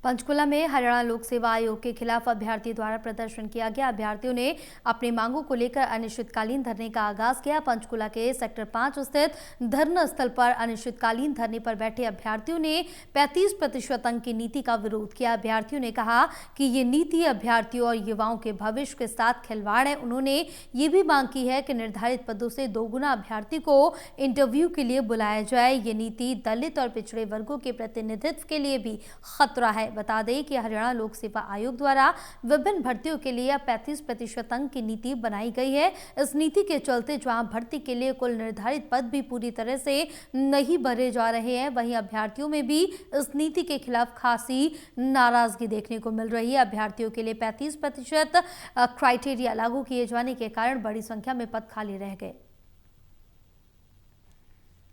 पंचकुला में हरियाणा लोक सेवा आयोग के खिलाफ अभ्यर्थी द्वारा प्रदर्शन किया गया। अभ्यर्थियों ने अपनी मांगों को लेकर अनिश्चितकालीन धरने का आगाज किया। पंचकुला के सेक्टर 5 स्थित धरना स्थल पर अनिश्चितकालीन धरने पर बैठे अभ्यर्थियों ने 35% अंक की नीति का विरोध किया। अभ्यर्थियों ने कहा कि ये नीति अभ्यर्थियों और युवाओं के भविष्य के साथ खिलवाड़ है। उन्होंने ये भी मांग की है कि निर्धारित पदों से 2 गुना अभ्यर्थी को इंटरव्यू के लिए बुलाया जाए। ये नीति दलित और पिछड़े वर्गों के प्रतिनिधित्व के लिए भी खतरा है। बता दें कि हरियाणा लोक सेवा आयोग द्वारा विभिन्न भर्तियों के लिए 35% अंक की नीति बनाई गई है। इस नीति के चलते जहां भर्ती के लिए कुल निर्धारित पद भी पूरी तरह से नहीं भरे जा रहे हैं, वहीं अभ्यर्थियों में भी इस नीति के खिलाफ खासी नाराजगी देखने को मिल रही है। अभ्यर्थियों के लिए 35% क्राइटेरिया लागू किए जाने के कारण बड़ी संख्या में पद खाली रह गए।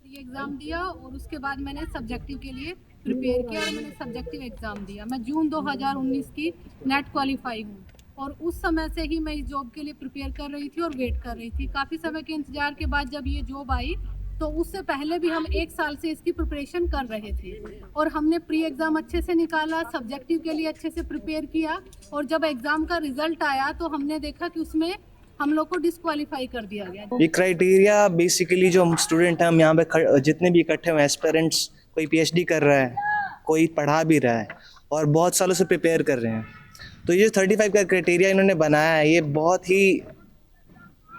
एग्ज़ाम दिया और उसके बाद मैंने सब्जेक्टिव के लिए प्रिपेयर किया और मैंने सब्जेक्टिव एग्ज़ाम दिया। मैं जून 2019 की नेट क्वालिफाई हूँ और उस समय से ही मैं इस जॉब के लिए प्रिपेयर कर रही थी और वेट कर रही थी। काफ़ी समय के इंतज़ार के बाद जब ये जॉब आई तो उससे पहले भी हम 1 साल से इसकी प्रिपरेशन कर रहे थे और हमने प्री एग्ज़ाम अच्छे से निकाला, सब्जेक्टिव के लिए अच्छे से प्रिपेयर किया और जब एग्ज़ाम का रिज़ल्ट आया तो हमने देखा कि उसमें हम लोग को डिस्क्वालीफाई कर दिया गया। ये क्राइटेरिया बेसिकली जो हम स्टूडेंट हैं, हम यहाँ पे जितने भी इकट्ठे हुए एस्पिरेंट्स, कोई पीएचडी कर रहा है, कोई पढ़ा भी रहा है और बहुत सालों से प्रिपेयर कर रहे हैं, तो ये 35 का क्राइटेरिया इन्होंने बनाया है, ये बहुत ही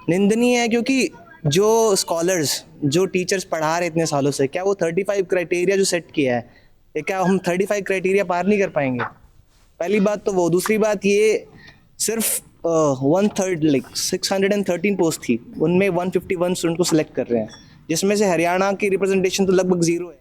निंदनीय है। क्योंकि जो स्कॉलर्स, जो टीचर्स पढ़ा रहे इतने सालों से, क्या वो 35 क्राइटेरिया जो सेट किया है, ये क्या हम 35 क्राइटेरिया पार नहीं कर पाएंगे? पहली बात तो वो। दूसरी बात, ये सिर्फ 1/3 लाइक 613 पोस्ट थी, उनमें 151 स्टूडेंट को सिलेक्ट कर रहे हैं, जिसमें से हरियाणा की रिप्रेजेंटेशन तो लगभग 0 है।